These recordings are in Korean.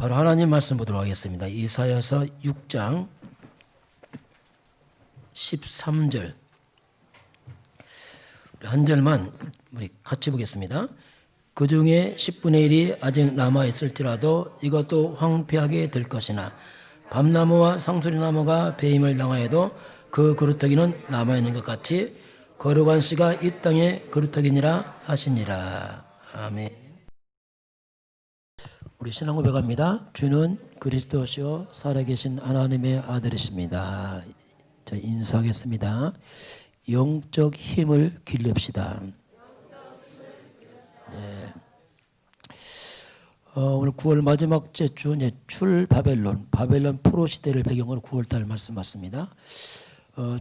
바로 하나님 말씀 보도록 하겠습니다. 이사야서 6장 13절 한 절만 우리 같이 보겠습니다. 그 중에 10분의 1이 아직 남아있을지라도 이것도 황폐하게 될 것이나 밤나무와 상수리나무가 배임을 당하여도 그 그루터기는 남아있는 것 같이 거룩한 씨가 이 땅에 그루터기니라 하시니라. 아멘. 우리 신앙 고백합니다. 주는 그리스도시요 살아계신 하나님의 아들이십니다. 자, 인사하겠습니다. 영적 힘을 길릅시다. 네. 오늘 9월 마지막 주 출 바벨론 포로 시대를 배경으로 9월달 말씀 맞습니다.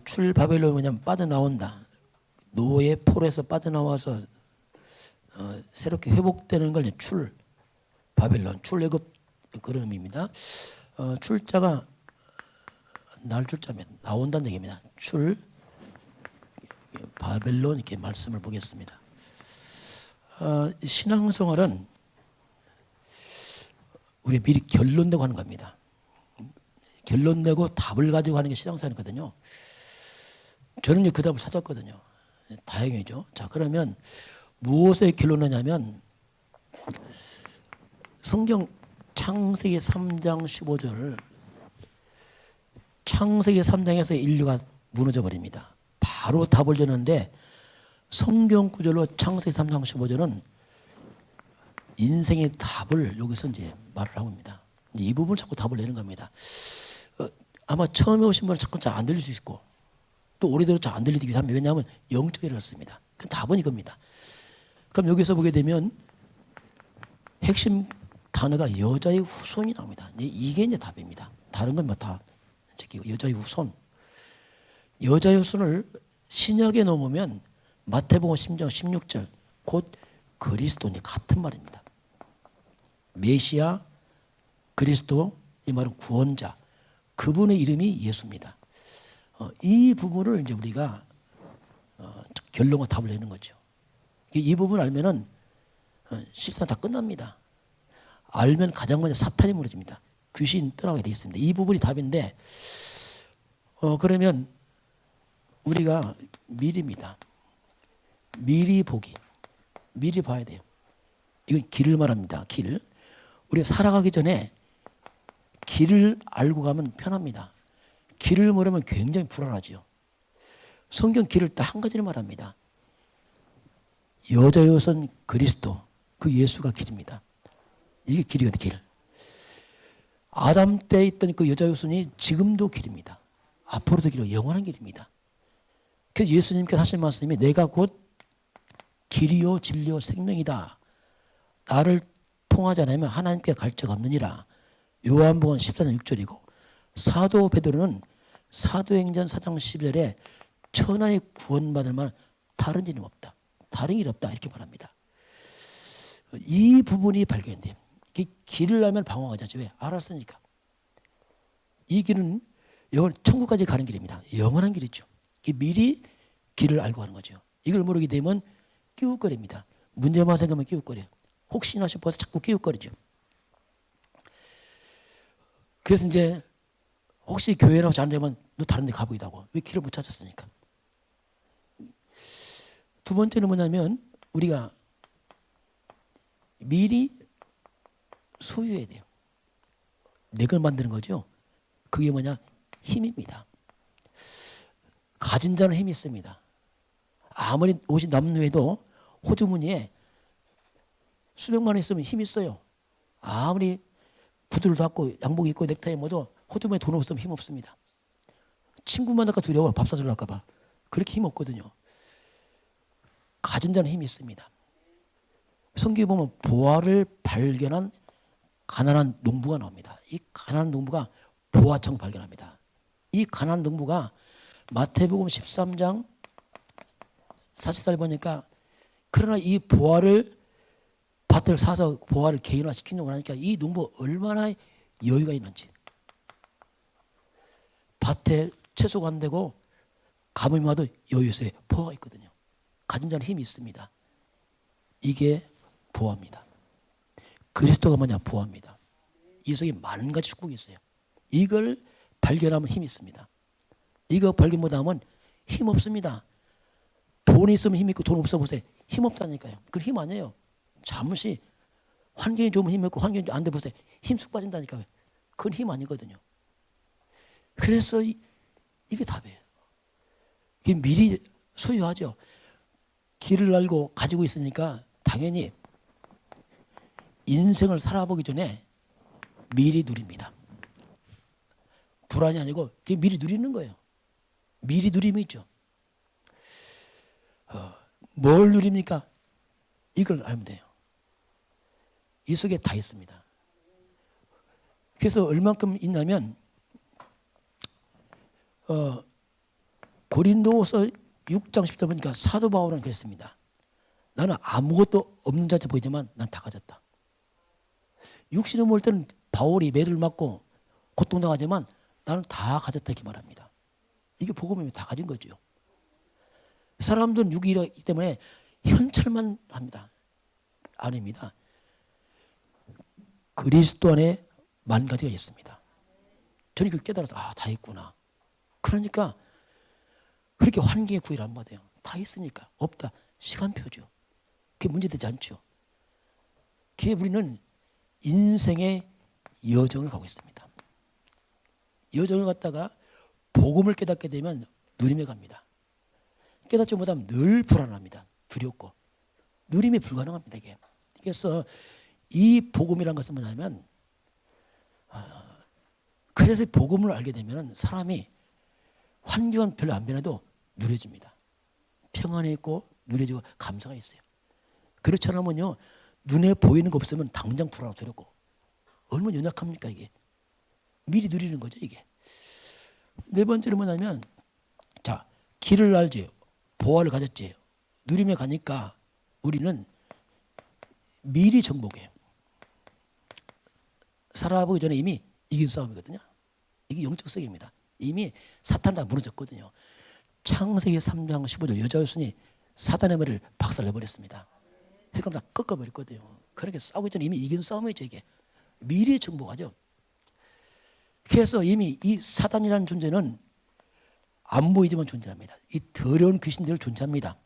출 바벨론은 뭐냐면 빠져나온다. 노예 포로에서 빠져나와서 새롭게 회복되는 걸 출 바벨론 출애굽 그런 의미입니다. 출자가 날 출자면 나온다는 얘기입니다. 출 바벨론 이렇게 말씀을 보겠습니다. 신앙생활은 우리 미리 결론 내고 하는 겁니다. 결론 내고 답을 가지고 하는 게 신앙생활이거든요. 저는 그 답을 찾았거든요. 다행이죠. 자, 그러면 무엇에 결론 내냐면 성경 창세기 3장 15절을 창세기 3장에서 인류가 무너져 버립니다. 바로 답을 줬는데 성경 구절로 창세기 3장 15절은 인생의 답을 여기서 이제 말을 하고 있습니다. 이 부분을 자꾸 답을 내는 겁니다. 아마 처음에 오신 분은 자꾸 잘 안 들릴 수 있고 또 오래도록 잘 안 들리기도 합니다. 왜냐하면 영적이 그렇습니다. 그 답은 이겁니다. 그럼 여기서 보게 되면 핵심 단어가 여자의 후손이 나옵니다. 이게 이제 답입니다. 다른 건 뭐 다 여자의 후손. 여자의 후손을 신약에 넣으면 마태복음 10장 16절 곧 그리스도 같은 말입니다. 메시아 그리스도 이 말은 구원자 그분의 이름이 예수입니다. 이 부분을 이제 우리가 결론과 답을 내는 거죠. 이 부분을 알면은 실상 다 끝납니다. 알면 가장 먼저 사탄이 무너집니다. 귀신 떠나게 돼 있습니다. 이 부분이 답인데 그러면 우리가 미리입니다. 미리 보기. 미리 봐야 돼요. 이건 길을 말합니다. 길. 우리가 살아가기 전에 길을 알고 가면 편합니다. 길을 모르면 굉장히 불안하죠. 성경 길을 딱 한 가지를 말합니다. 여자의 후손 그리스도 그 예수가 길입니다. 이게 길이거든요. 길. 아담 때 있던 그 여자의 후손이 지금도 길입니다. 앞으로도 길이고 영원한 길입니다. 그래서 예수님께서 하신 말씀이 내가 곧 길이요 진리요 생명이다. 나를 통하지 않으면 하나님께 갈 자가 없느니라. 요한복음 14장 6절이고 사도 베드로는 사도행전 4장 12절에 천하의 구원받을 만한 다른 이름 없다. 다른 길 없다. 이렇게 말합니다. 이 부분이 발견돼요. 길을 알면 방황하지 않죠. 왜? 알았으니까. 이 길은 천국까지 가는 길입니다. 영원한 길이죠. 미리 길을 알고 하는 거죠. 이걸 모르게 되면 끼웃거립니다. 문제만 생각하면 끼웃거려요. 혹시나 싶어서 자꾸 끼웃거리죠. 그래서 이제 혹시 교회 나와서 안 되면 너 다른 데 가보기도 하고. 왜 길을 못 찾았으니까. 두 번째는 뭐냐면 우리가 미리 소유해야 돼요. 내 걸 만드는 거죠. 그게 뭐냐? 힘입니다. 가진 자는 힘이 있습니다. 아무리 옷이 남루해도 호주머니에 수백만 원 있으면 힘이 있어요. 아무리 구두를 닫고 양복 입고 넥타이 입어도 호주머니에 돈 없으면 힘 없습니다. 친구 만날까 두려워. 밥 사주려 할까 봐. 그렇게 힘 없거든요. 가진 자는 힘이 있습니다. 성경에 보면 보화를 발견한 가난한 농부가 나옵니다. 이 가난한 농부가 보화청 발견합니다. 이 가난한 농부가 마태복음 13장 40절 보니까 그러나 이 보화를 밭을 사서 보화를 개인화시키려고 하니까 이 농부가 얼마나 여유가 있는지 밭에 채소가 안 되고 가뭄이 와도 여유 있어요. 보화가 있거든요. 가진 자는 힘이 있습니다. 이게 보화입니다. 그리스도가 뭐냐? 보화입니다. 이 속에 많은 가지 축복이 있어요. 이걸 발견하면 힘이 있습니다. 이거 발견 못하면 힘 없습니다. 돈이 있으면 힘 있고 돈 없어 보세요. 힘 없다니까요. 그건 힘 아니에요. 잠시 환경이 좋으면 힘 있고 환경이 안 돼 보세요. 힘 쑥 빠진다니까요. 그건 힘 아니거든요. 그래서 이게 답이에요. 이게 미리 소유하죠. 길을 알고 가지고 있으니까 당연히 인생을 살아보기 전에 미리 누립니다. 불안이 아니고 그게 미리 누리는 거예요. 미리 누림이 있죠. 뭘 누립니까? 이걸 알면 돼요. 이 속에 다 있습니다. 그래서 얼만큼 있냐면 고린도서 6장 10절 보니까 사도 바울은 그랬습니다. 나는 아무것도 없는 자처럼 보이지만 난 다 가졌다. 육신을 볼 때는 바울이 매를 맞고 고통당하지만 나는 다 가졌다 이렇게 말합니다. 이게 복음이면 다 가진 거죠. 사람들은 육이기 때문에 현찰만 합니다. 아닙니다. 그리스도 안에 만 가지가 있습니다. 저는 그 깨달아서 다 있구나. 그러니까 그렇게 환경에 구애를 안 받아요. 다 있으니까. 없다. 시간표죠. 그게 문제되지 않죠. 그게 우리는 인생의 여정을 가고 있습니다. 여정을 갖다가 복음을 깨닫게 되면 누림에 갑니다. 깨닫지 못하면 늘 불안합니다. 두렵고. 누림이 불가능합니다. 이게. 그래서 이 복음이라는 것은 뭐냐면 그래서 복음을 알게 되면 사람이 환경은 별로 안 변해도 누려집니다. 평안이 있고 누려지고 감사가 있어요. 그렇지 않으면요. 눈에 보이는 거 없으면 당장 불안하고 두렵고 얼마나 연약합니까 이게. 미리 누리는 거죠 이게. 네 번째는 뭐냐면 자 길을 알지 보화를 가졌지 누림에 가니까 우리는 미리 정복해요. 살아보기 전에 이미 이긴 싸움이거든요. 이게 영적 세계입니다. 이미 사탄 다 무너졌거든요. 창세기 3장 15절 여자 여순이 사단의 머리를 박살내버렸습니다. 그러니까 다 꺾어버렸거든요. 그렇게 싸우기 전에 이미 이긴 싸움이죠 이게. 미리 정복하죠. 그래서 이미 이 사단이라는 존재는 안 보이지만 존재합니다. 이 더러운 귀신들 존재합니다.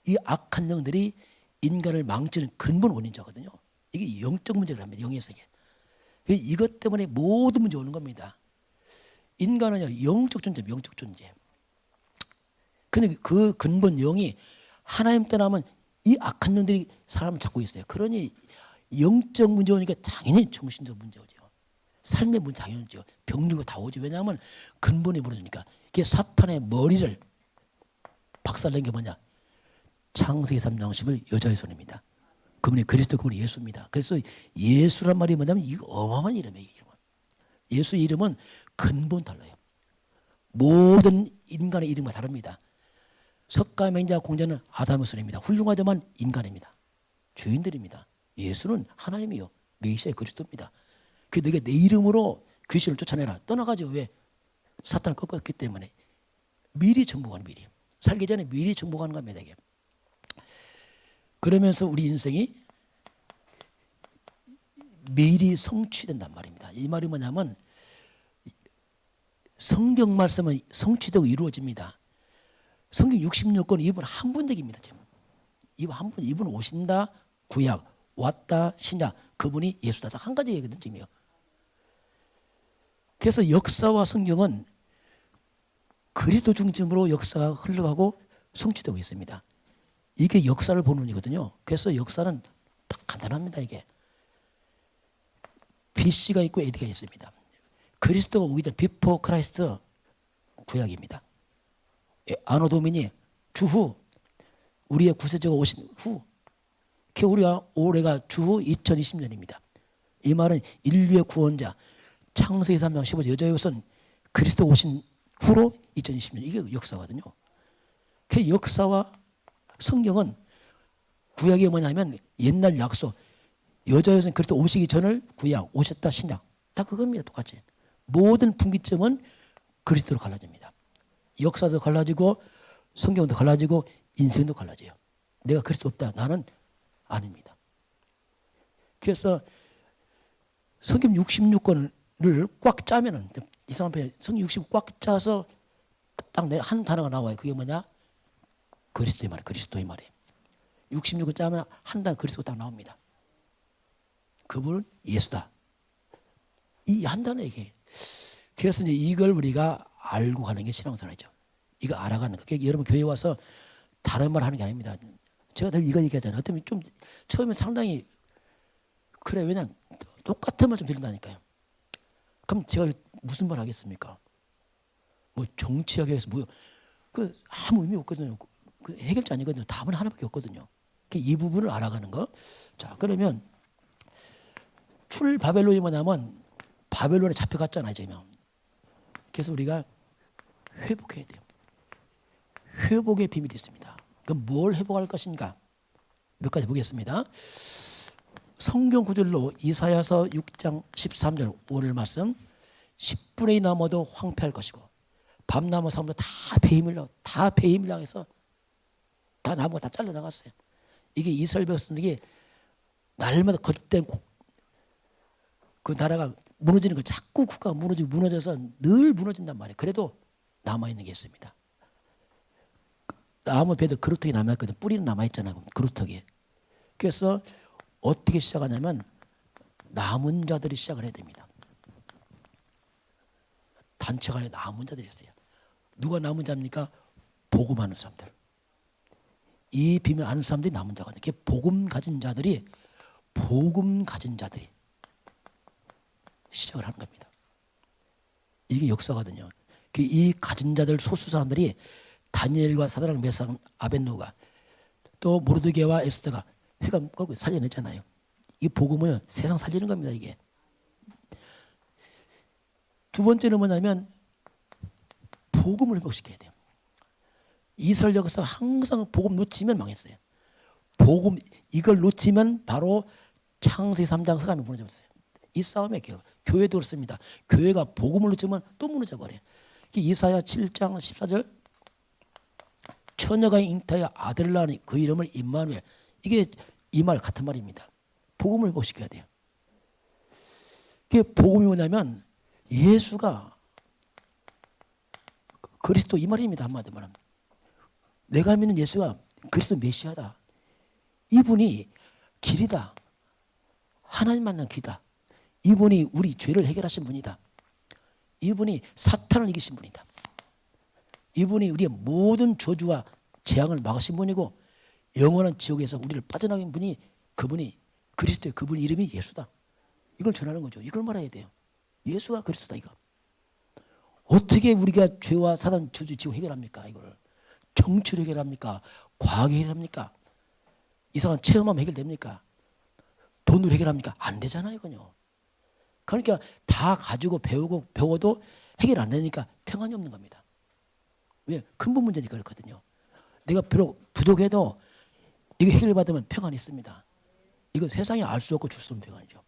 이 악한 영들이 인간을 망치는 근본 원인자거든요. 이게 영적 문제를 합니다. 영의 세계. 이것 때문에 모든 문제 오는 겁니다. 인간은 영적 존재, 영적 존재. 근데 그 근본 영이 하나님 떠나면 이 악한 영들이 사람을 잡고 있어요. 그러니 영적 문제 오니까 당연히 정신적 문제 오죠. 삶의 문제 당연히 오죠. 병들고 다 오죠. 왜냐하면 근본이 무너지니까. 이게 사탄의 머리를 박살낸 게 뭐냐? 창세기 3장 10을 여자의 손입니다. 그분이 그리스도, 그분이 예수입니다. 그래서 예수란 말이 뭐냐면 이거 어마어마한 이름이에요. 예수 이름은 근본 달라요. 모든 인간의 이름과 다릅니다. 석가, 맹자, 공자는 아담의 손입니다. 훌륭하지만 인간입니다. 죄인들입니다. 예수는 하나님이요. 메시아의 그리스도입니다. 그 너희가 내 이름으로 귀신을 쫓아내라. 떠나가죠. 왜? 사탄을 꺾었기 때문에. 미리 정복하는 미리. 살기 전에 미리 정복하는 겁니다. 이게. 그러면서 우리 인생이 미리 성취된단 말입니다. 이 말이 뭐냐면 성경 말씀은 성취되고 이루어집니다. 성경 66권 이분 한 분덱입니다. 이분 한 분, 이분 오신다, 구약, 왔다, 신약, 그분이 예수다. 딱 한 가지 얘기거든요. 지금요. 그래서 역사와 성경은 그리스도 중심으로 역사가 흘러가고 성취되고 있습니다. 이게 역사를 보는 이거든요. 그래서 역사는 딱 간단합니다. 이게 BC가 있고 AD가 있습니다. 그리스도가 오기 전 비포 크라이스트 구약입니다. 아노 도미니 주후 우리의 구세주가 오신 후. 우리가 올해가 주후 2020년입니다. 이 말은 인류의 구원자 창세기 3장 15절 여자의 옷은 그리스도 오신 후로 2020년 이게 역사거든요. 그 역사와 성경은 구약이 뭐냐면 옛날 약속 여자의 옷은 그리스도 오시기 전을 구약 오셨다 신약 다 그겁니다. 똑같이 모든 분기점은 그리스도로 갈라집니다. 역사도 갈라지고 성경도 갈라지고 인생도 갈라져요. 내가 그리스도 없다. 나는 아닙니다. 그래서 성경 66권을 꽉 짜면은 이상한 표현, 성경 60권 꽉 짜서 딱 내 한 단어가 나와요. 그게 뭐냐? 그리스도의 말이에요. 그리스도의 말이에요. 66권 짜면 한 단어 그리스도 딱 나옵니다. 그분은 예수다. 이 한 단어 얘기해요. 그래서 이제 이걸 우리가 알고 가는 게 신앙생활이죠. 이거 알아가는 거. 그러니까 여러분 교회 와서 다른 말 하는 게 아닙니다. 제가 늘 이거 얘기하잖아요. 어쩌면 좀 처음에 상당히 그래 왜냐면 똑같은 말 좀 들린다니까요. 그럼 제가 무슨 말 하겠습니까? 뭐 정치하기 위해서 그 아무 의미 없거든요. 그 해결자 아니거든요. 답은 하나밖에 없거든요. 이 부분을 알아가는 거. 자 그러면 출 바벨론이 뭐냐면 바벨론에 잡혀갔잖아요. 지금. 그래서 우리가 회복해야 돼요. 회복의 비밀이 있습니다. 그럼 뭘 회복할 것인가? 몇 가지 보겠습니다. 성경 구절로 이사야서 6장 13절 오늘 말씀 10분의 1 남아도 황폐할 것이고 밤나무 사람도 다 배임을 당해서 다 나무가 다 잘라나갔어요. 이게 이스라엘 백성들이 날마다 겉된 그 나라가 무너지는 거 자꾸 국가가 무너져서 늘 무너진단 말이에요. 그래도 남아있는 게 있습니다. 나무 배도 그루터기 남아있거든. 뿌리는 남아있잖아요. 그루터기. 그래서 어떻게 시작하냐면 남은 자들이 시작을 해야 됩니다. 단체가 아니라 남은 자들이 있어요. 누가 남은 자입니까? 복음하는 사람들. 이 비밀 아는 사람들이 남은 자거든요. 복음 가진 자들이 시작을 하는 겁니다. 이게 역사거든요. 이 가진 자들 소수 사람들이 다니엘과 사드락 메삭 아벳노가 또 모르드게와 에스더가 해가 거기 살려냈잖아요. 이 복음은 세상 살리는 겁니다. 이게. 두 번째는 뭐냐면 복음을 회복시켜야 돼요. 이스라엘 역사가 항상 복음 놓치면 망했어요. 복음 이걸 놓치면 바로 창세기 3장 흑암이 무너졌어요. 이 싸움의 교회도 그렇습니다. 교회가 복음을 놓치면 또 무너져버려요. 이사야 7장 14절 처녀가 잉타하여 아들을 낳으니 그 이름을 임마누엘. 이게 이 말 같은 말입니다. 복음을 회복시켜야 돼요. 그게 복음이 뭐냐면 예수가 그리스도 이 말입니다. 한마디로 말하면 내가 믿는 예수가 그리스도 메시아다. 이분이 길이다. 하나님 만난 길이다. 이분이 우리 죄를 해결하신 분이다. 이분이 사탄을 이기신 분이다. 이분이 우리의 모든 저주와 재앙을 막으신 분이고 영원한 지옥에서 우리를 빠져나간 분이 그분이 그리스도의 그분 이름이 예수다. 이걸 전하는 거죠. 이걸 말해야 돼요. 예수가 그리스도다 이거. 어떻게 우리가 죄와 사단 저주 지옥 해결합니까? 이걸 정치로 해결합니까? 과학이 해결합니까? 이상한 체험하면 해결됩니까? 돈으로 해결합니까? 안 되잖아요, 이건요. 그러니까 다 가지고 배워도 해결 안 되니까 평안이 없는 겁니다. 왜? 근본 문제니까 그렇거든요. 내가 비록 부족해도 이거 해결받으면 평안이 있습니다. 이거 세상에 알 수 없고 줄 수 없는 평안이죠.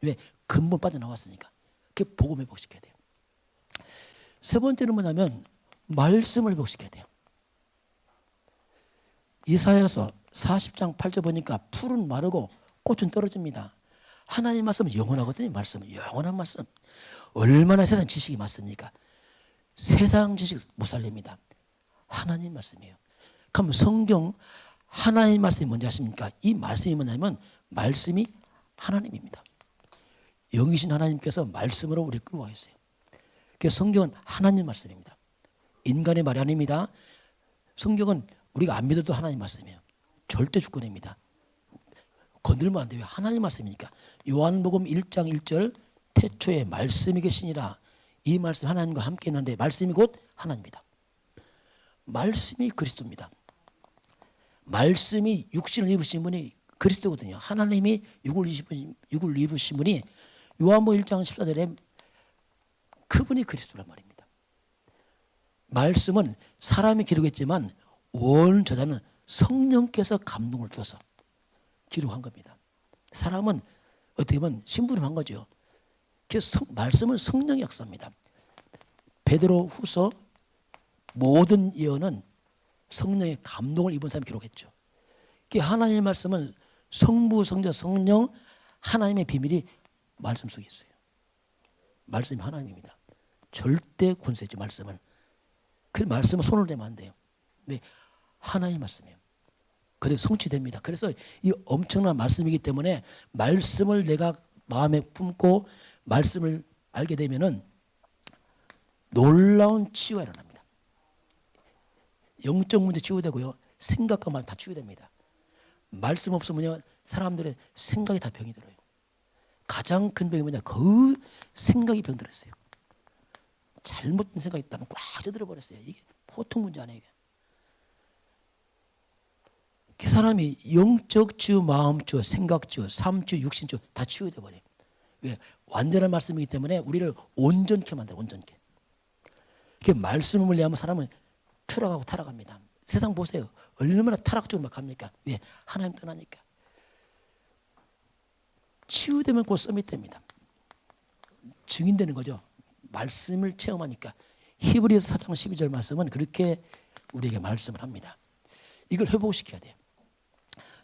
왜? 근본 빠져나왔으니까. 그게 복음 회복시켜야 돼요. 세 번째는 뭐냐면 말씀을 회복시켜야 돼요. 이사야서 40장 8절 보니까 풀은 마르고 꽃은 떨어집니다. 하나님 말씀은 영원하거든요. 말씀은 영원한 말씀. 얼마나 세상 지식이 많습니까? 세상 지식 못 살립니다. 하나님 말씀이에요. 그럼 성경 하나님 말씀이 뭔지 아십니까? 이 말씀이 뭐냐면 말씀이 하나님입니다. 영이신 하나님께서 말씀으로 우리를 끌고 가셨어요. 그래서 성경은 하나님 말씀입니다. 인간의 말이 아닙니다. 성경은 우리가 안 믿어도 하나님 말씀이에요. 절대 주권입니다. 건들면 안 돼요. 하나님 말씀이니까. 요한복음 1장 1절 태초에 말씀이 계시니라. 이 말씀 하나님과 함께 있는데 말씀이 곧 하나님입니다. 말씀이 그리스도입니다. 말씀이 육신을 입으신 분이 그리스도거든요. 하나님이 육을 입으신 분이 요한복음 1장 14절에 그분이 그리스도란 말입니다. 말씀은 사람이 기록했지만 원 저자는 성령께서 감동을 주어서 기록한 겁니다. 사람은 어떻게 보면 심부름한 거죠. 그래서 말씀은 성령의 역사입니다. 베드로 후서 모든 예언은 성령의 감동을 입은 사람이 기록했죠. 하나님의 말씀은 성부, 성자, 성령 하나님의 비밀이 말씀 속에 있어요. 말씀이 하나님입니다. 절대 권세지 말씀은. 그 말씀은 손을 대면 안 돼요. 네, 하나님 말씀이에요. 그래서 성취됩니다. 그래서 이 엄청난 말씀이기 때문에 말씀을 내가 마음에 품고 말씀을 알게 되면은 놀라운 치유가 일어납니다. 영적 문제 치유되고요. 생각과 마음 다 치유됩니다. 말씀 없으면요. 사람들의 생각이 다 병이 들어요. 가장 큰 병이 뭐냐? 그 생각이 병들었어요. 잘못된 생각이 있다면 꽉 젖들어 버렸어요. 이게 보통 문제 아니에요. 그 사람이 영적 치유, 마음 치유, 생각 치유, 삶 치유, 육신 치유 다 치유돼 버려요. 왜? 완전한 말씀이기 때문에 우리를 온전케 만들어요. 온전케. 그 말씀을 위하면 사람은 추락하고 타락합니다. 세상 보세요. 얼마나 타락적으로 막 합니까? 왜? 하나님 떠나니까. 치유되면 곧 서밋됩니다. 증인되는 거죠. 말씀을 체험하니까. 히브리서 4장 12절 말씀은 그렇게 우리에게 말씀을 합니다. 이걸 회복시켜야 돼요.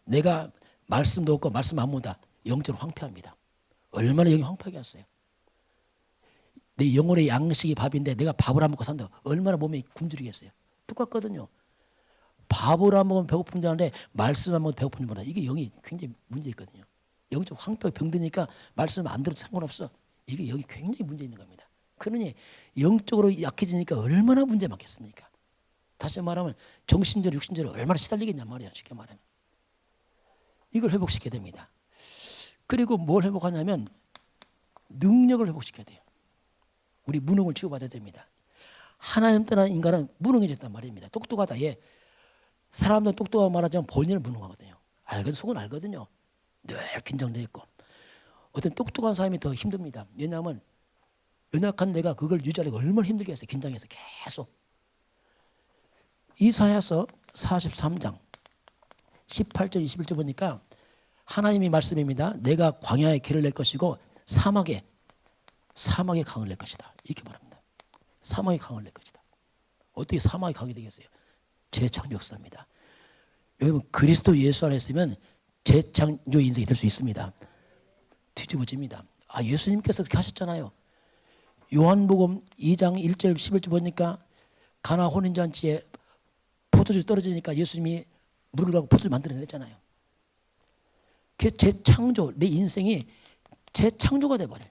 내가 말씀도 없고 말씀 안 보다 영적으로 황폐합니다. 얼마나 영이 황폐하게 했어요. 내 영혼의 양식이 밥인데 내가 밥을 안 먹고 산다. 얼마나 몸이 굶주리겠어요. 똑같거든요. 밥을 안 먹으면 배고픔 자는데 말씀 안 먹으면 배고픔 자보다 이게 영이 굉장히 문제 있거든요. 영적 황폐 병드니까 말씀 안 들어도 상관없어. 이게 여기 굉장히 문제 있는 겁니다. 그러니 영적으로 약해지니까 얼마나 문제 많겠습니까? 다시 말하면 정신적으로 육신적으로 얼마나 시달리겠냐 말이야. 쉽게 말하면. 이걸 회복시켜야 됩니다. 그리고 뭘 회복하냐면 능력을 회복시켜야 돼요. 우리 무능을 치유받아야 됩니다. 하나님 떠난 인간은 무능해졌단 말입니다. 똑똑하다. 예. 사람들은 똑똑하고 말하자면 본인은 무능하거든요. 속은 알거든요. 늘 긴장돼 있고. 어떤 똑똑한 사람이 더 힘듭니다. 왜냐하면 연약한 내가 그걸 유지하려고 얼마나 힘들게 했어요. 긴장해서 계속. 이사야서 43장 18절 21절 보니까 하나님이 말씀입니다. 내가 광야에 길을 낼 것이고 사막에 강을 낼 것이다. 이렇게 말합니다. 사막에 강을 낼 것이다. 어떻게 사막에 강이 되겠어요? 재창조 역사입니다. 여러분 그리스도 예수 안에 있으면 재창조 인생이 될 수 있습니다. 뒤집어집니다. 예수님께서 그렇게 하셨잖아요. 요한복음 2장 1절 11절 보니까 가나 혼인잔치에 포도주 떨어지니까 예수님이 물을 가고 포도주 만들어냈잖아요. 그 재창조, 내 인생이 재창조가 돼버려요.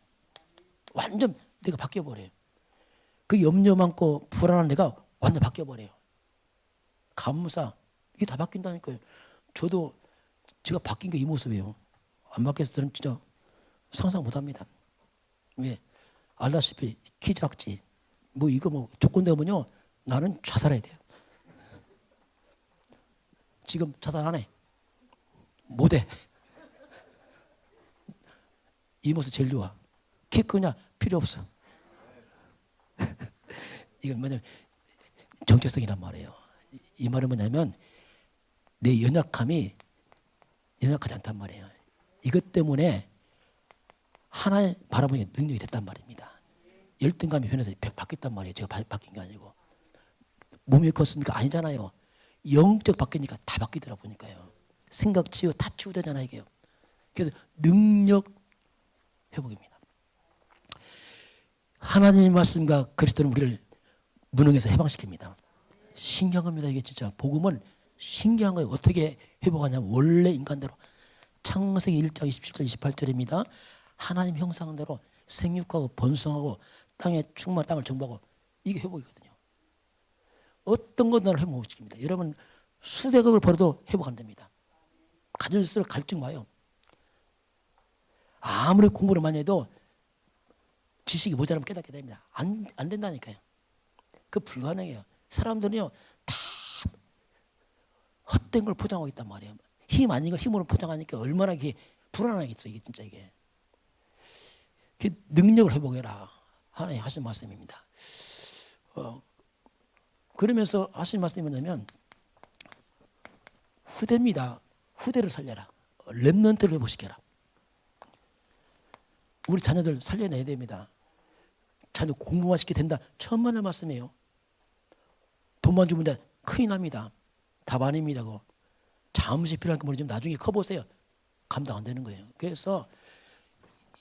완전 내가 바뀌어버려요. 그 염려 많고 불안한 내가 완전 바뀌어버려요. 감사, 이게 다 바뀐다니까요. 저도 제가 바뀐 게 이 모습이에요. 안 바뀌어서 저는 진짜 상상 못합니다. 왜? 알다시피 키 작지. 이거 조건 되면요. 나는 자살해야 돼요. 지금 자살 안 해. 못해. 이 모습 제일 좋아. 키 크냐? 필요 없어. 이건 뭐냐면 정체성이란 말이에요. 이 말은 뭐냐면 내 연약함이 연약하지 않단 말이에요. 이것 때문에 하나의 바라보는 능력이 됐단 말입니다. 열등감이 변해서 바뀌었단 말이에요. 제가 바뀐 게 아니고. 몸이 컸습니까? 아니잖아요. 영적 바뀌니까 다 바뀌더라 보니까요. 생각 치유 다 치유되잖아요. 이게요. 그래서 능력 회복입니다. 하나님의 말씀과 그리스도는 우리를 무능에서 해방시킵니다. 신기한 겁니다. 이게 진짜 복음은 신기한 거예요. 어떻게 회복하냐면 원래 인간대로 창세기 1장 27절 28절입니다. 하나님 형상대로 생육하고 번성하고 땅에 충만한 땅을 정복하고 이게 회복이거든요. 어떤 것 나를 회복시킵니다. 여러분 수백억을 벌어도 회복 안 됩니다. 가질수록 갈증 와요. 아무리 공부를 많이 해도 지식이 모자라면 깨닫게 됩니다. 안 된다니까요. 그 불가능해요. 사람들은요 다 헛된 걸 포장하고 있단 말이에요. 힘 아닌 걸 힘으로 포장하니까 얼마나 이게 불안하겠어요. 이게 진짜 이게. 그 능력을 회복해라. 하나님 하신 말씀입니다. 그러면서 하신 말씀이 뭐냐면 후대입니다. 후대를 살려라. 렘넌트를 회복시켜라. 우리 자녀들 살려내야 됩니다. 자녀 공부만 시키게 된다. 천만의 말씀이에요. 돈만 주면 돼. 큰일 납니다. 답 아닙니다. 그거. 잠시 필요한 거 모르지만 나중에 커보세요. 감당 안 되는 거예요. 그래서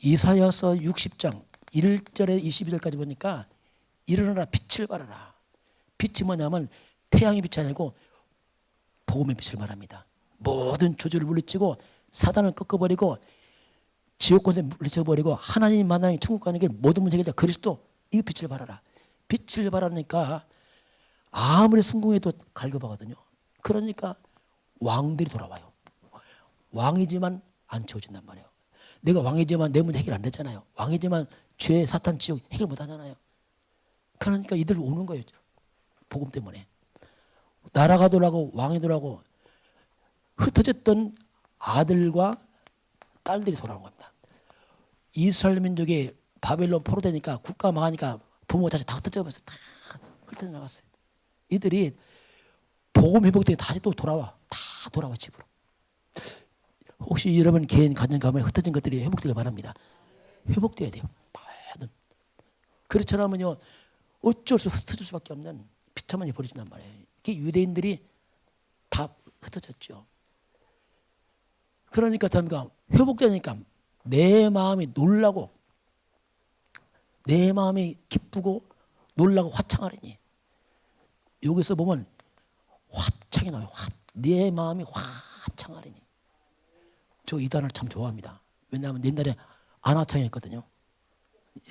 이사야서 60장 1절에 22절까지 보니까 일어나라 빛을 발하라. 빛이 뭐냐면 태양의 빛이 아니고 복음의 빛을 말합니다. 모든 저주를 물리치고 사단을 꺾어버리고 지옥 권세 물리쳐버리고 하나님 만나는 천국 가는 길 모든 문제 해결자 그리스도 이 빛을 발하라. 빛을 발하니까 아무리 성공해도 갈급하거든요. 그러니까 왕들이 돌아와요. 왕이지만 안 채워진단 말이에요. 내가 왕이지만 내 문제 해결 안 되잖아요. 왕이지만 죄, 사탄, 지옥 해결 못 하잖아요. 그러니까 이들 오는 거예요. 복음 때문에. 나라가 돌아가고 왕이 돌아가고 흩어졌던 아들과 딸들이 돌아오는 겁니다. 이스라엘 민족이 바벨론 포로되니까 국가 망하니까 부모 자식 다 흩어져 버렸어요. 다 흩어져 나갔어요. 이들이 복음 회복되고 다시 또 돌아와. 다 돌아와 집으로. 혹시 여러분 개인 가정 가문에 흩어진 것들이 회복되길 바랍니다. 회복돼야 돼요. 그렇지 않으면요 어쩔 수 흩어질 수밖에 없는 비참한 일이 벌어진단 말이에요. 이게 유대인들이 다 흩어졌죠. 그러니까 답니까? 회복되니까 내 마음이 놀라고 내 마음이 기쁘고 놀라고 화창하리니 여기서 보면 화창이 나와요. 내 마음이 화창하리니 저 이 단어를 참 좋아합니다. 왜냐하면 옛날에 안화창이었거든요.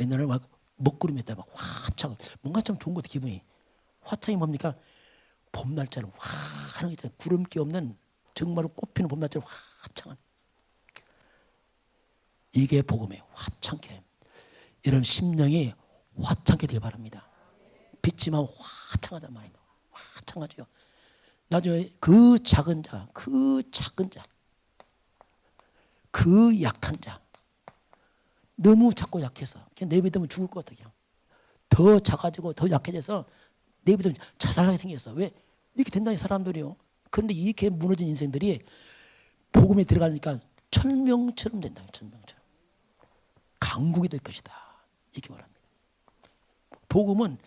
옛날에 막 먹구름이었다 막 화창 뭔가 좀 좋은 것 같아 기분이. 화창이 뭡니까? 봄날짜는 화하는 게 있잖아요. 구름기 없는 정말로 꽃피는 봄날짜는 화창한 이게 복음이에요. 화창게 이런 심령이 화창게 되길 바랍니다. 빛이만 화창하단 말입니다. 화창하죠. 나중에 그 작은 자, 그 약한 자 너무 작고 약해서 그냥 내비두면 죽을 것 같아요. 더 작아지고 더 약해져서 내비두면 자살하게 생겼어. 왜? 이렇게 된다는 사람들이요. 그런데 이렇게 무너진 인생들이 복음에 들어가니까 천명처럼 된다. 천명처럼. 강국이 될 것이다. 이렇게 말합니다. 복음은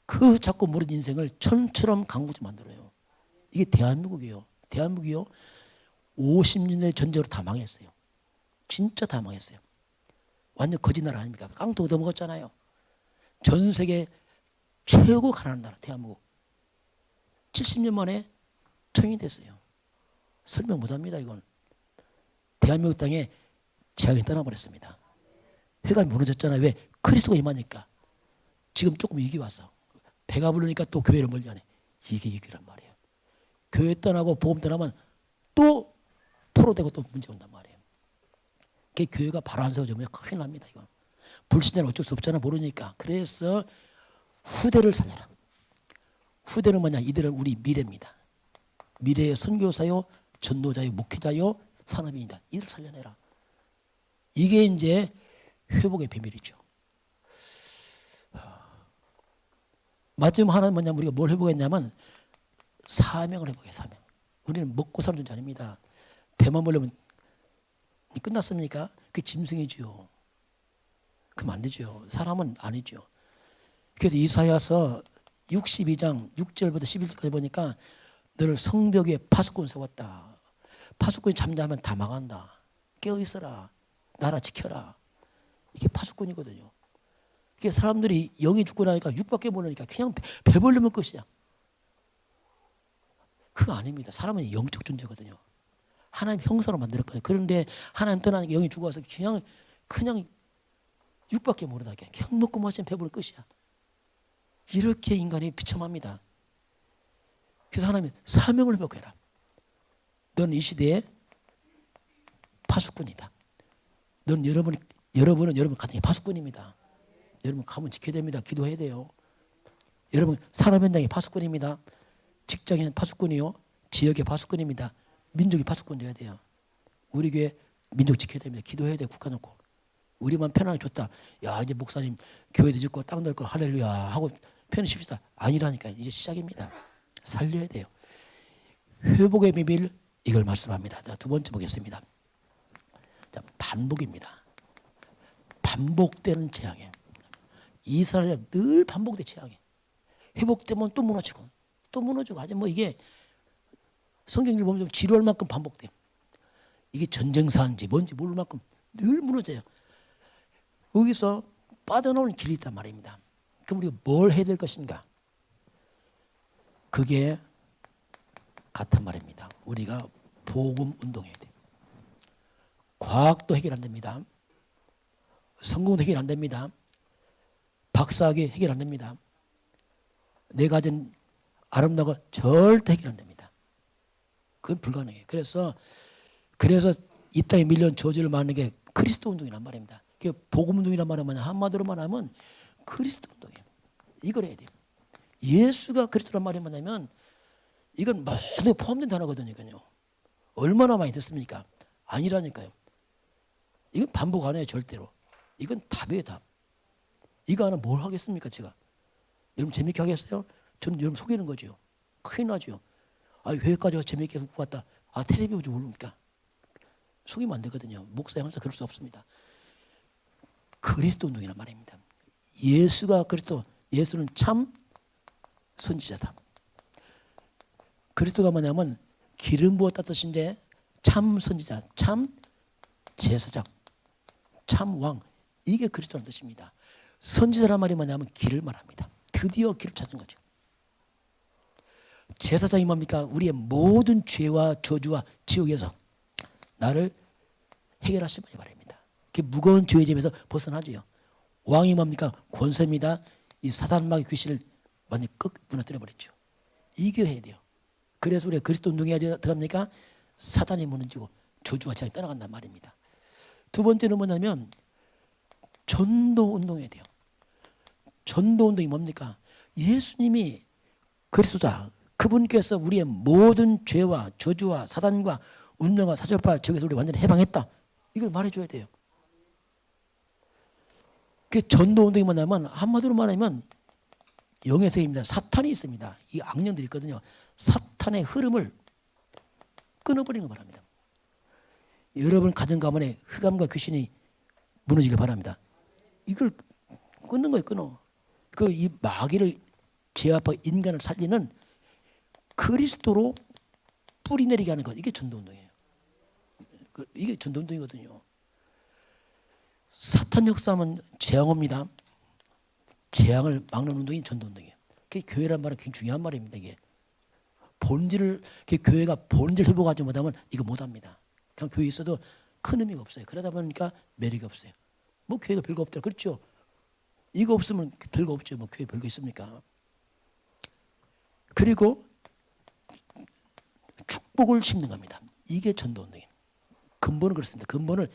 그 자꾸 무너진 인생을 천처럼 강국이 만들어요. 이게 대한민국이에요. 대한민국이요. 50년의 전쟁으로 다 망했어요. 진짜 다 망했어요. 완전 거짓 나라 아닙니까? 깡통 얻어먹었잖아요. 전 세계 최고 가난한 나라 대한민국. 70년 만에 통일됐어요. 설명 못합니다. 이건. 대한민국 땅에 재앙이 떠나버렸습니다. 회가 무너졌잖아요. 왜? 그리스도가 임하니까. 지금 조금 위기 왔어. 배가 부르니까 또 교회를 멀리하네. 이게 위기란 말이에요. 교회 떠나고 복음 떠나면 또 포로되고 또 문제 온단 말이에요. 그 교회가 바로 안 세워지면 큰일 납니다. 이거. 불신자는 어쩔 수 없잖아. 모르니까. 그래서 후대를 살려라. 후대는 뭐냐? 이들은 우리 미래입니다. 미래의 선교사요, 전도자요, 목회자요, 산업인이다. 이들 살려내라. 이게 이제 회복의 비밀이죠. 마지막 하나는 뭐냐면 우리가 뭘 회복했냐면 사명을 회복해. 사명. 우리는 먹고 사는 존재 아닙니다. 배만 벌려면 끝났습니까? 그게 짐승이지요. 그럼 안 되죠. 사람은 아니죠. 그래서 이사야서 62장 6절부터 11절까지 보니까 너를 성벽 위에 파수꾼 세웠다. 파수꾼이 잠자면 다 망한다. 깨어있어라. 나라 지켜라. 이게 파수꾼이거든요. 그게 사람들이 영이 죽고 나니까 육밖에 모르니까 그냥 배벌리면 끝이야. 그거 아닙니다. 사람은 영적 존재거든요. 하나님 형상으로 만들었거든요. 그런데 하나님 떠나니까 영이 죽어서 그냥 육밖에 모르다. 그냥 먹고 마시면 배부를 끝이야. 이렇게 인간이 비참합니다. 그래서 하나님이 사명을 회복해라. 넌 이 시대에 파수꾼이다. 여러분은 여러분 가정의 파수꾼입니다. 여러분 가문 지켜야 됩니다. 기도해야 돼요. 여러분 산업 현장의 파수꾼입니다. 직장인 파수꾼이요. 지역의 파수꾼입니다. 민족이 파수꾼 돼야 돼요. 우리 교회 민족 지켜야 됩니다. 기도해야 돼요. 국가 놓고. 우리만 편하게 줬다. 야 이제 목사님 교회도 짓고 땅 넓고 할렐루야 하고 편히 쉽시다. 아니라니까. 이제 시작입니다. 살려야 돼요. 회복의 비밀 이걸 말씀합니다. 자, 두 번째 보겠습니다. 자, 반복입니다. 반복되는 재앙이에요. 이스라엘은 늘 반복된 재앙이에요. 회복되면 또 무너지고 또 무너지고 아주 뭐 이게 성경을 보면 지루할 만큼 반복돼요. 이게 전쟁사인지 뭔지 모를 만큼 늘 무너져요. 여기서 빠져나오는 길이 있단 말입니다. 그럼 우리가 뭘 해야 될 것인가? 그게 같은 말입니다. 우리가 복음 운동해야 돼요. 과학도 해결 안 됩니다. 성공도 해결 안 됩니다. 박사학위 해결 안 됩니다. 내가 가진 아름다운 거 절대 해결 안 됩니다. 그건 불가능해요. 그래서 이 땅에 밀려온 저주를 막는 게 그리스도 운동이란 말입니다. 그게 복음 운동이란 말은 한마디로 말하면 그리스도 운동이에요. 이걸 해야 돼요. 예수가 그리스도란 말이 뭐냐면 이건 모두 포함된 단어거든요. 이건요. 얼마나 많이 듣습니까? 아니라니까요. 이건 반복 안 해요. 절대로. 이건 답이에요. 답. 이거 하나 뭘 하겠습니까? 제가. 여러분 재밌게 하겠어요? 저는 여러분 속이는 거죠. 큰일 나죠. 회의까지 와서 재밌게 듣고 갔다. 텔레비 보지 모릅니까? 속이면 안 되거든요. 목사님 항상 그럴 수 없습니다. 그리스도 운동이란 말입니다. 예수가 그리스도, 예수는 참 선지자다. 그리스도가 뭐냐면 기름 부었다 뜻인데 참 선지자, 참 제사장, 참 왕. 이게 그리스도라는 뜻입니다. 선지자란 말이 뭐냐면 길을 말합니다. 드디어 길을 찾은 거죠. 제사장이 뭡니까? 우리의 모든 죄와 저주와 지옥에서 나를 해결하시기 바랍니다. 그 무거운 죄의 짐에서 벗어나죠. 왕이 뭡니까? 권세입니다. 이 사단마귀 귀신을 완전히 무너뜨려 버렸죠. 이겨야 돼요. 그래서 우리가 그리스도 운동해야 들어갑니까? 사단이 무너지고 저주와 재앙이 떠나간단 말입니다. 두 번째는 뭐냐면 전도 운동해야 돼요. 전도 운동이 뭡니까? 예수님이 그리스도다. 그분께서 우리의 모든 죄와 저주와 사단과 운명과 사절파 저기서 우리 완전히 해방했다. 이걸 말해줘야 돼요. 그 전도 운동이 뭐냐면 한마디로 말하면 영의 세계입니다. 사탄이 있습니다. 이 악령들이 있거든요. 사탄의 흐름을 끊어버리는 거 바랍니다. 여러분 가정 가문에 흑암과 귀신이 무너지길 바랍니다. 이걸 끊는 거예요. 끊어. 이 마귀를 제압하고 인간을 살리는 그리스도로 뿌리 내리게 하는 것. 이게 전도운동이에요. 이게 전도운동이거든요. 사탄 역사하면 재앙입니다. 재앙을 막는 운동이 전도운동이에요. 그게 교회란 말은 굉장히 중요한 말입니다. 이게 본질을, 교회가 본질 회복하지 못하면 이거 못합니다. 그냥 교회에 있어도 큰 의미가 없어요. 그러다 보니까 매력이 없어요. 뭐 교회가 별거 없더라. 그렇죠? 이거 없으면 별거 없죠. 뭐 교회 별거 있습니까? 그리고 축복을 심는 겁니다. 이게 전도운동이에요. 근본은 그렇습니다. 근본을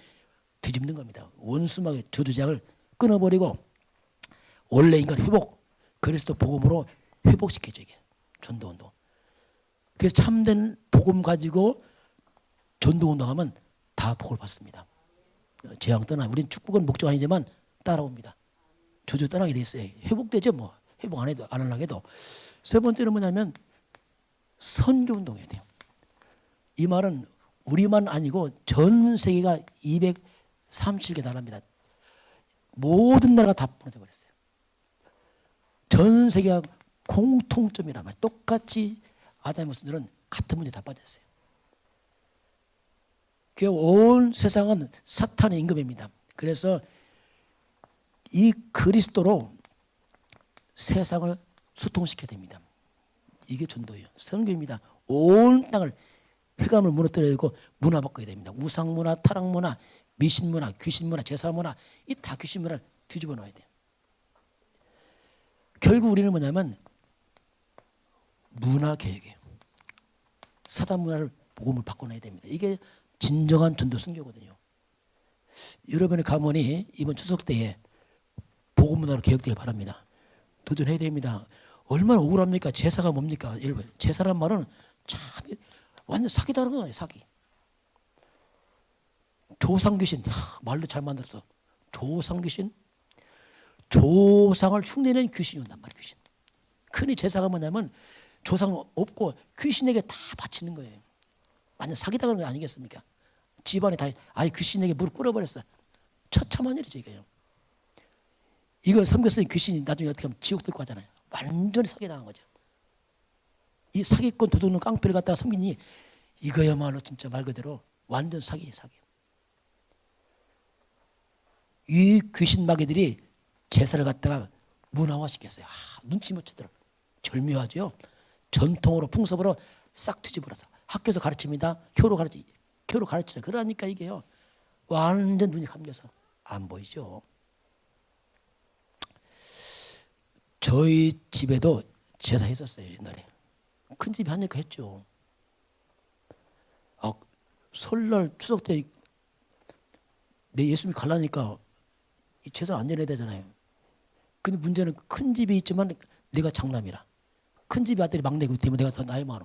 뒤집는 겁니다. 원수막의 저주장을 끊어버리고 원래 인간 회복, 그리스도 복음으로 회복시켜줘. 이게 전도운동. 그래서 참된 복음 가지고 전도운동하면 다 복을 받습니다. 재앙 떠나. 우리는 축복은 목적 아니지만 따라옵니다. 저주 떠나게 돼 있어요. 회복되죠. 뭐 회복 안 해도 안 하려고 해도. 세 번째는 뭐냐면 선교운동해야 돼요. 이 말은 우리만 아니고 전 세계가 237개 나라입니다. 모든 나라가 다 무너져 버렸어요. 전 세계가 공통점이란 말이에요. 똑같이 아담의 모습들은 같은 문제에 다 빠졌어요. 온 세상은 사탄의 임금입니다. 그래서 이 그리스도로 세상을 소통시켜야 됩니다. 이게 전도예요. 선교입니다. 온 땅을 흑암을 무너뜨리고 문화 바꿔야 됩니다. 우상문화, 타락문화, 미신문화, 귀신문화, 제사문화 이 다 귀신문화를 뒤집어 놔야 돼요. 결국 우리는 뭐냐면 문화개혁이에요. 사단 문화를 복음을 바꿔놔야 됩니다. 이게 진정한 전도 선교거든요. 여러분의 가문이 이번 추석 때에 복음 문화로 개혁되길 바랍니다. 도전해야 됩니다. 얼마나 억울합니까? 제사가 뭡니까? 여러분 제사란 말은 참 완전 사기다는 거예요. 사기. 조상귀신 말도 잘 만들었어. 조상귀신 조상을 흉내낸 귀신이 온단 말이에요. 귀신. 흔히 제사가 뭐냐면 조상 없고 귀신에게 다 바치는 거예요. 완전 사기당하는 거 아니겠습니까? 집안에 다 귀신에게 무릎 꿇어버렸어. 처참한 일이죠. 이게요. 이걸 섬겼으니 귀신이 나중에 어떻게 하면 지옥 들고 하잖아요. 완전히 사기당한 거죠. 이 사기꾼 도둑놈 깡패를 갖다가 섬기니 이거야말로 진짜 말 그대로 완전 사기예요. 사기. 이 귀신 마귀들이 제사를 갖다가 문화화시켰어요. 눈치 못 채더라. 절묘하죠. 전통으로 풍습으로 싹 뒤집어서 학교에서 가르칩니다. 교로 가르치자. 그러니까 이게요. 완전 눈이 감겨서 안 보이죠. 저희 집에도 제사 했었어요. 옛날에. 큰 집이 하니까 했죠. 설날 추석 때 내 예수님 가려니까 이 제사 안 지내야 되잖아요. 근데 문제는 큰 집이 있지만 내가 장남이라. 큰 집이 아들이 막내이기 때문에 내가 더 나이 많아.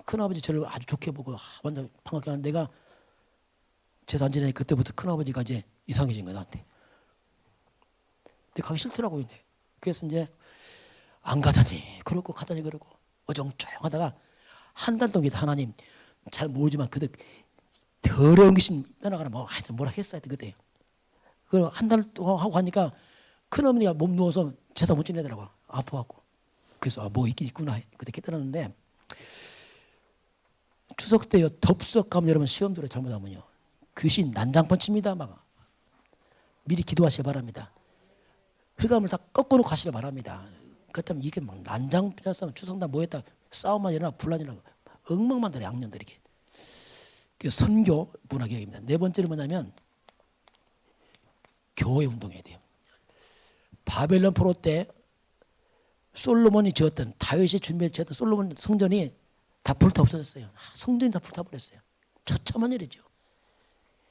큰아버지 저를 아주 좋게 보고 완전 반갑게 하는 내가 제사 안 지내니까 그때부터 큰아버지가 이제 이상해진 거야 나한테. 근데 가기 싫더라고요. 이제. 그래서 이제 안 가자니 그러고 가자니 그러고 어정쩡하다가 한 달 동안 하나님 잘 모르지만 그때 더러운 귀신 떠나가라 뭐 하여튼 뭐라 했어야 돼 그때. 그 한 달 동안 하고 가니까 큰어머니가 몸 누워서 제사 못 지내더라고. 아파갖고. 그래서 뭐 있긴 있구나 그때 깨달았는데 추석 때요 덥석 가면 여러분 시험 들어 잘못하면요 귀신 난장판 칩니다. 막 미리 기도하시기 바랍니다. 흑암을 다 꺾어놓고 가시기 바랍니다. 그렇다면 이게 막 난장판에서 추석날 모였다 싸움만 일어나 분란이 일어나고 엉망만들어 양년들 이게. 선교 문화개혁입니다. 네 번째는 뭐냐면 교회 운동해야 돼요. 바벨론 포로 때 솔로몬이 지었던 다윗이 준비했던 솔로몬 성전이 다 불타 없어졌어요. 성전이 다 불타버렸어요. 처참한 일이죠.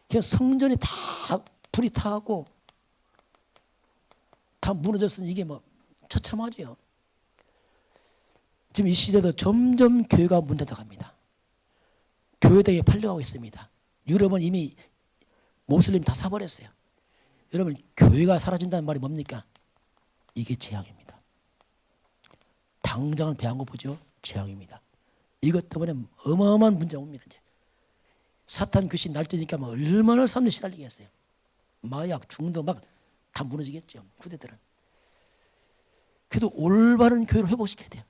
그냥 성전이 다 불이 타고 다 무너졌으니 이게 뭐 처참하죠. 지금 이 시대도 점점 교회가 문 닫아갑니다. 교회당에 팔려가고 있습니다. 유럽은 이미 모슬림 다 사버렸어요. 여러분 교회가 사라진다는 말이 뭡니까? 이게 재앙입니다. 당장은 배한 거 보죠. 재앙입니다. 이것 때문에 어마어마한 문제가 옵니다. 이제. 사탄 귀신 날뛰니까 막 얼마나 사람들이 시달리겠어요. 마약, 중독 막 다 무너지겠죠. 후대들은. 그래도 올바른 교회를 회복시켜야 돼요.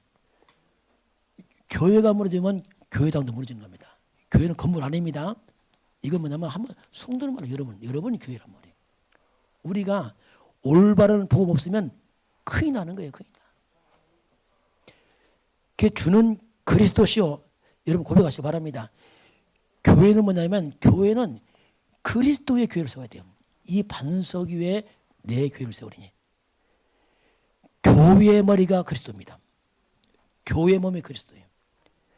교회가 무너지면 교회당도 무너지는 겁니다. 교회는 건물 아닙니다. 이건 뭐냐면 한번 성도는 말이에요. 여러분이 교회란 말이에요. 우리가 올바른 복음 없으면 큰일 나는 거예요. 큰일 나. 그 주는 그리스도시요. 여러분 고백하시기 바랍니다. 교회는 뭐냐면 교회는 그리스도의 교회를 세워야 돼요. 이 반석 위에 내 교회를 세우리니. 교회의 머리가 그리스도입니다. 교회의 몸이 그리스도예요.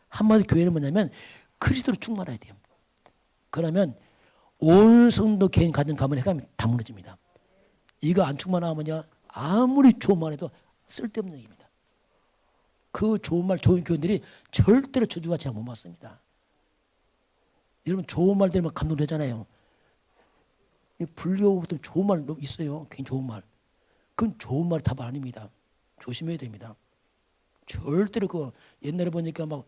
한마디로 교회는 뭐냐면 그리스도로 충만해야 돼요. 그러면 온 성도 개인 가정 가문에 가면 다 무너집니다. 이거 안 충만하면요 아무리 좋은 말 해도 쓸데없는 얘기입니다. 그 좋은 말 좋은 교인들이 절대로 저주와 재앙 못 맞습니다. 여러분 좋은 말 들으면 감동되잖아요. 불교부터 좋은 말 있어요. 괜히 좋은 말. 그건 좋은 말 답 아닙니다. 조심해야 됩니다. 절대로 그 옛날에 보니까 막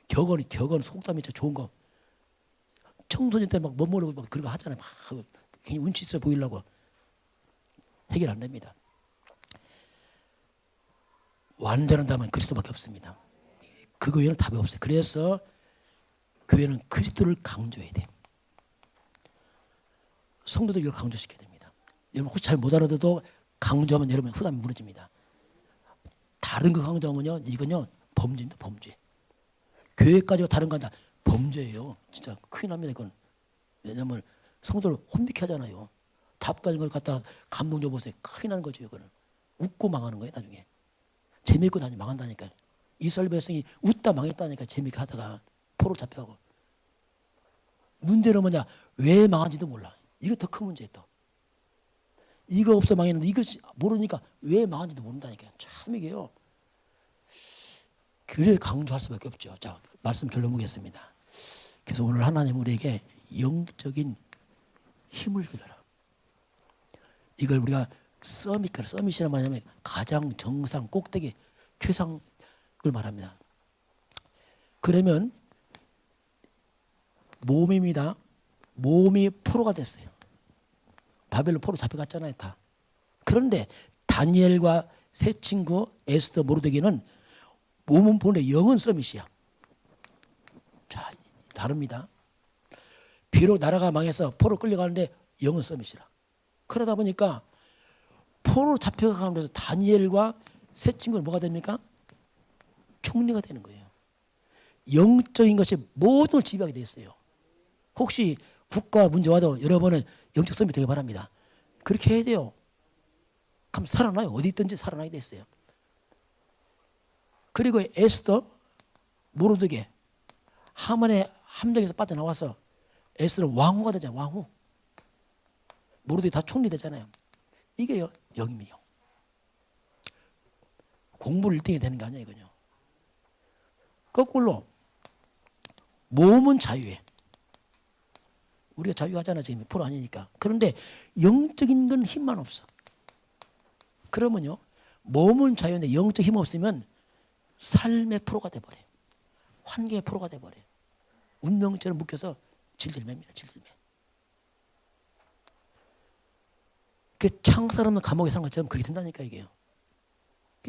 격언 속담이 진짜 좋은 거. 청소년 때 막 멋모르고 막 그런 거 하잖아요. 막 괜히 운치 있어 보이려고. 해결 안 됩니다. 완전한 답은 그리스도밖에 없습니다. 그거 외에는 답이 없어요. 그래서 교회는 그리스도를 강조해야 돼요. 성도들 이걸 강조시켜야 됩니다. 여러분 혹시 잘 못 알아들어도 강조하면 여러분 흑암이 무너집니다. 다른 거 강조하면요 이건요 범죄입니다. 범죄. 교회까지가 다른 거 한다. 범죄예요. 진짜 큰일 납니다. 이건. 왜냐하면 성도를 혼미케 하잖아요. 답 가진 걸 갖다가 감동 줘보세요. 큰일 나는 거죠. 이거는. 웃고 망하는 거예요. 나중에. 재미있고 다니 망한다니까요. 이스라엘 백성이 웃다 망했다니까. 재미있게 하다가 포로 잡혀가고. 문제는 뭐냐. 왜 망한지도 몰라. 이거 더 큰 문제예요. 또. 이거 없어 망했는데 이거 모르니까 왜 망한지도 모른다니까요. 참 이게요. 그래 강조할 수밖에 없죠. 자, 말씀 결론 보겠습니다. 그래서 오늘 하나님 우리에게 영적인 힘을 주더라. 이걸 우리가 서밋이란 말하면 가장 정상 꼭대기 최상을 말합니다. 그러면 몸입니다. 몸이 포로가 됐어요. 바벨론 포로 잡혀갔잖아요. 다. 그런데 다니엘과 세 친구 에스더 모르드게는 몸은 본래 영은 서밋이야. 자, 다릅니다. 비록 나라가 망해서 포로 끌려가는데 영은 서밋이라. 그러다 보니까 포로로 잡혀가면서 다니엘과 세 친구는 뭐가 됩니까? 총리가 되는 거예요. 영적인 것이 모든 걸 지배하게 됐어요. 혹시 국가 문제 와도 여러분은 영적 선비 되길 바랍니다. 그렇게 해야 돼요. 그럼 살아나요. 어디 있든지 살아나게 됐어요. 그리고 에스더, 모르드게, 하만의 함정에서 빠져나와서 에스더는 왕후가 되잖아요. 왕후. 모르드게 다 총리 되잖아요. 이게요, 영입니다. 공부를 1등이 되는 게 아니에요, 이거요. 거꾸로 몸은 자유해. 우리가 자유하잖아, 지금 프로 아니니까. 그런데 영적인 건 힘만 없어. 그러면요, 몸은 자유인데 영적 힘 없으면 삶의 프로가 돼버려요. 환경의 프로가 돼버려요. 운명처럼 묶여서 질질 맵니다. 질질 매. 그 창살 없는 감옥에 사는 것처럼 그렇게 된다니까 이게요.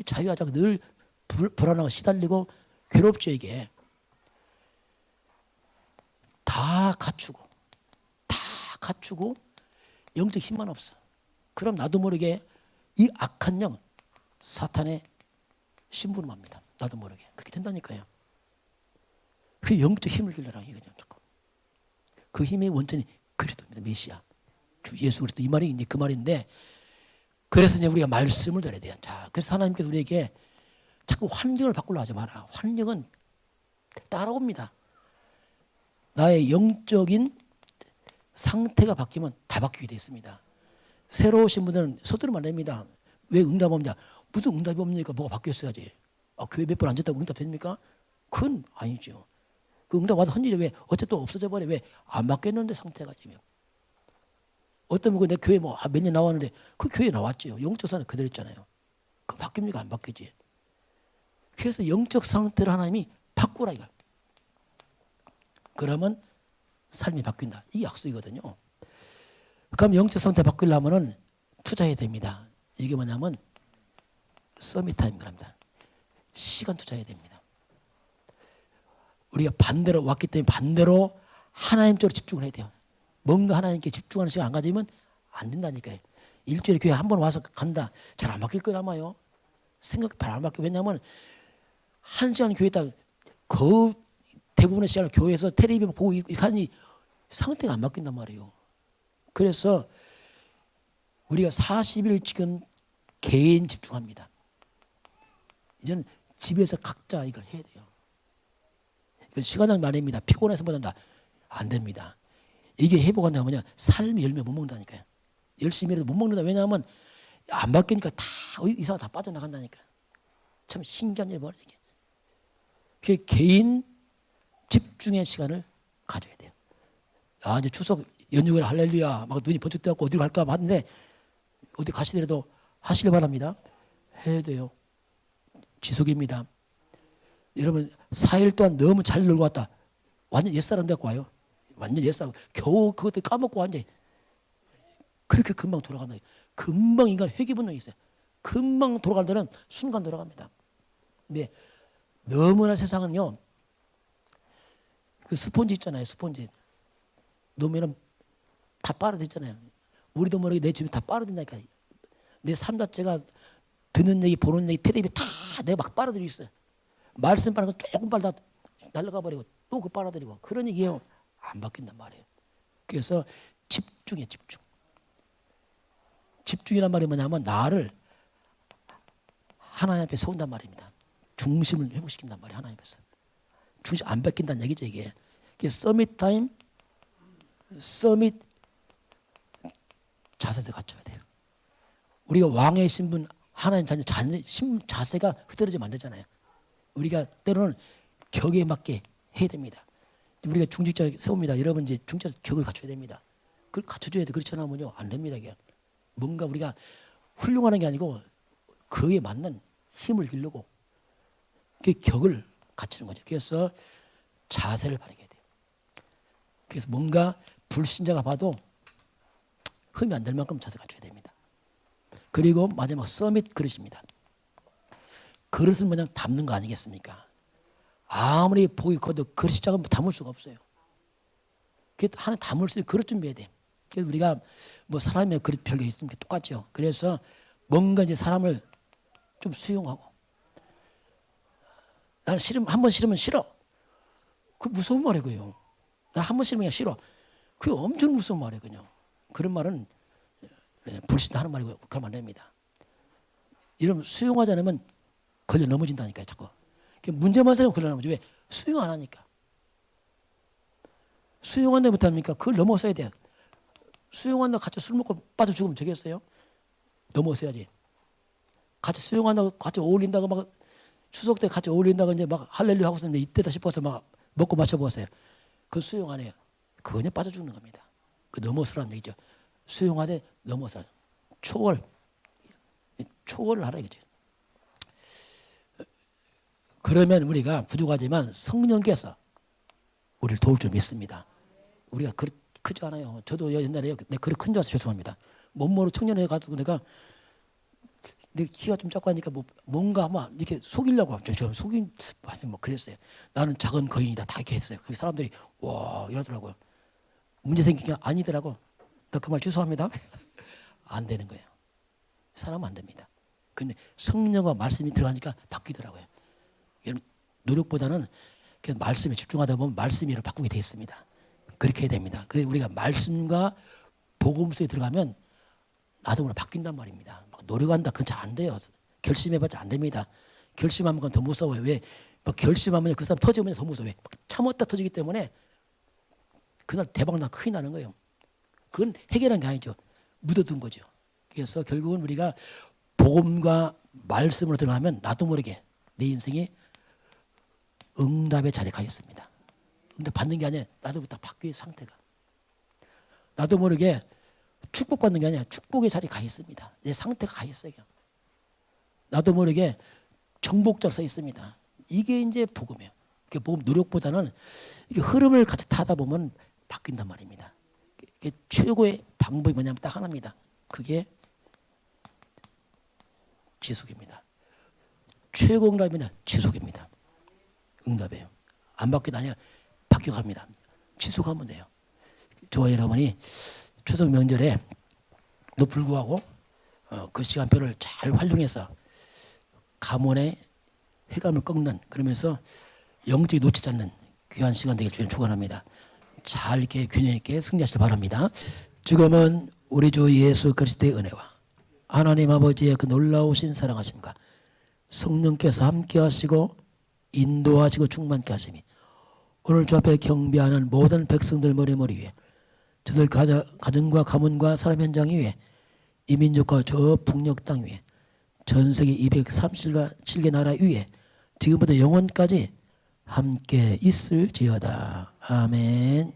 자유하자고 늘 불안하고 시달리고 괴롭죠 이게. 다 갖추고 영적 힘만 없어. 그럼 나도 모르게 이 악한 영 사탄의 심부름합니다. 나도 모르게 그렇게 된다니까요. 그 영적 힘을 길러라 이거죠. 그 힘의 원천이 그리스도입니다. 메시아 주 예수 그리스도. 이 말이 이제 그 말인데, 그래서 이제 우리가 말씀을 들어야 돼요. 자, 그래서 하나님께서 우리에게 자꾸 환경을 바꾸려 하지 마라. 환경은 따라옵니다. 나의 영적인 상태가 바뀌면 다 바뀌게 되어 있습니다. 새로 오신 분들은 서두르면 안 됩니다. 왜 응답 없냐? 무슨 응답이 없으니까 뭐가 바뀌었어야지. 교회 몇 번 앉았다고 응답됩니까? 그건 아니죠. 그 응답 와도 헌일이 왜 어쨌든 없어져 버려. 왜 안 바뀌었는데 상태가 지금. 어떤 분은 내 교회 뭐 몇 년 나왔는데 그 교회 나왔죠. 영적 상태 그대로 있잖아요. 그 바뀝니까? 안 바뀌지. 그래서 영적 상태를 하나님이 바꾸라 이거. 그러면 삶이 바뀐다. 이게 약속이거든요. 그럼 영적 상태 바꾸려면은 투자해야 됩니다. 이게 뭐냐면 서밋 타임입니다. 시간 투자해야 됩니다. 우리가 반대로 왔기 때문에 반대로 하나님 쪽으로 집중을 해야 돼요. 뭔가 하나님께 집중하는 시간 안 가지면 안 된다니까요. 일주일에 교회 한 번 와서 간다. 잘 안 바뀔 거예요 아마요. 생각 잘 안 바뀌어요. 왜냐하면 한 시간 교회 있다 그 대부분의 시간을 교회에서 텔레비전 보고 하니 상태가 안 바뀐단 말이에요. 그래서 우리가 40일 지금 개인 집중합니다. 이제는 집에서 각자 이걸 해야 돼요. 시간당 말입니다. 피곤해서 못한다. 안 됩니다. 이게 회복한다면 뭐냐? 삶이 열매 못 먹는다니까요. 열심히 해도 못 먹는다. 왜냐하면 안 바뀌니까 다 이상 다 빠져나간다니까. 참 신기한 일이 뭐라 이게. 그 개인 집중의 시간을 가져야 돼요. 아 이제 추석 연휴에 할렐루야 막 눈이 번쩍 뜨고 어디로 갈까 하는데 어디 가시더라도 하시길 바랍니다. 해야 돼요. 지속입니다. 여러분 4일 동안 너무 잘 놀고 왔다. 완전 옛사람 되고 와요. 완전 옛사람. 겨우 그것도 까먹고 왔는데 그렇게 금방 돌아갑니다. 금방 인간 회귀 본능이 있어요. 금방 돌아갈 때는 순간 돌아갑니다. 근데 너무나 세상은요. 그 스폰지 있잖아요. 스폰지. 놓으면 다 빨아들잖아요. 우리도 모르게 내 주변 다 빨아들니까. 내 삶 자체가 듣는 얘기, 보는 얘기, 텔레비 다 내가 막 빨아들이고 있어요. 말씀 빠는 거 조금 빨다 날아가 버리고 또 그 빨아들이고 그런 얘기예요. 안 바뀐단 말이에요. 그래서 집중해 집중. 집중이란 말이 뭐냐면 나를 하나님 앞에 세운단 말입니다. 중심을 회복시킨단 말이에요. 하나님 앞에서. 중심 안 바뀐다는 얘기죠 이게. 서밋 타임, 서밋 자세를 갖춰야 돼요. 우리가 왕의 신분 하나님 자세가 흐트러지면 안 되잖아요. 우리가 때로는 격에 맞게 해야 됩니다. 우리가 중직자 세웁니다. 여러분 이제 중직자 격을 갖춰야 됩니다. 그걸 갖춰줘야 돼. 그렇지 않으면요 안 됩니다. 이게 뭔가 우리가 훌륭하는 게 아니고 그에 맞는 힘을 기르고 그 격을 갖추는 거죠. 그래서 자세를 바르게 돼요. 그래서 뭔가 불신자가 봐도 흠이 안 될 만큼 자세 갖춰야 됩니다. 그리고 마지막 서밋 그릇입니다. 그릇은 그냥 담는 거 아니겠습니까? 아무리 복이 커도 그릇이 작으면 담을 수가 없어요. 하나 담을 수 있는 그릇 준비해야 돼. 그래서 우리가 뭐 사람의 그릇 별게 있으면 똑같죠. 그래서 뭔가 이제 사람을 좀 수용하고, 나는 싫으면 한 번 싫으면 싫어. 그 무서운 말이에요. 그요. 난 한 번 싫으면 그냥 싫어. 그게 엄청 무서운 말이에요. 그냥 그런 말은 불신하는 말이고 그러면 안 됩니다. 이러면 수용하지 않으면 걸려 넘어진다니까요. 자꾸 문제만 생각하면 걸려 넘어지. 왜? 수용 안 하니까. 수용한다 못합니까? 그걸 넘어서야 돼요. 수용한다고 같이 술 먹고 빠져 죽으면 되겠어요? 넘어서야지. 같이 수용한다고 같이 어울린다고 막 추석 때 같이 어울린다고 이제 막 할렐루야 하고 있으면 이때다 싶어서 막 먹고 마셔보세요. 그 수용 안 해요. 그거는 빠져 죽는 겁니다. 그 넘어서라는 얘기죠. 수용하되 넘어서. 초월을 하라 이거죠. 그러면 우리가 부족하지만 성령께서 우리를 도울 줄 믿습니다. 우리가 그릇 크지 않아요. 저도 옛날에 내 그릇 큰 줄 알아서 죄송합니다. 몸모로 청년회 가서 내가 내 키가 좀 작고 하니까 뭔가 막 이렇게 속이려고 저 속인 뭐 그랬어요. 나는 작은 거인이다 다 이렇게 했어요. 그 사람들이 와 이러더라고요. 문제 생긴 게 아니더라고. 나 그 말 취소합니다. 안 되는 거예요. 사람은 안 됩니다. 근데 성령과 말씀이 들어가니까 바뀌더라고요. 노력보다는 말씀에 집중하다 보면 말씀이 바꾸게 되어 있습니다. 그렇게 해야 됩니다. 그 우리가 말씀과 복음서에 들어가면 나도 모르게 바뀐단 말입니다. 막 노력한다 그건 잘 안 돼요. 결심해봤자 안 됩니다. 결심하면 그건 더 무서워요. 왜? 막 결심하면 그 사람 터지면 더 무서워요. 참았다 터지기 때문에 그날 대박나 큰일 나는 거예요. 그건 해결한 게 아니죠. 묻어둔 거죠. 그래서 결국은 우리가 복음과 말씀으로 들어가면 나도 모르게 내 인생이 응답의 자리에 가 있습니다. 응답 받는 게 아니라 나도부터 바뀌는 상태가. 나도 모르게 축복받는 게 아니라 축복의 자리에 가 있습니다. 내 상태가 가 있어요. 나도 모르게 정복자로 서 있습니다. 이게 이제 복음이에요. 복음 노력보다는 이게 흐름을 같이 타다 보면 바뀐단 말입니다. 최고의 방법이 뭐냐면 딱 하나입니다. 그게 지속입니다. 최고 응답이 뭐냐? 지속입니다. 응답이에요. 안 바뀌다 아니야. 바뀌어갑니다. 지속하면 돼요. 저와 여러분이 추석 명절에도 불구하고 그 시간표를 잘 활용해서 가문의 회감을 꺾는 그러면서 영적이 놓치지 않는 귀한 시간 되길 주님 축원합니다. 잘 이렇게 균형 있게 승리하시길 바랍니다. 지금은 우리 주 예수 그리스도의 은혜와 하나님 아버지의 그 놀라우신 사랑하심과 성령께서 함께 하시고 인도하시고 충만케 하심이 오늘 주 앞에 경배하는 모든 백성들 머리 위에 저들 가정과 가문과 사람 현장 위에 이 민족과 저 북녘 땅 위에 전 세계 237개 나라 위에 지금부터 영원까지 함께 있을지어다. 아멘.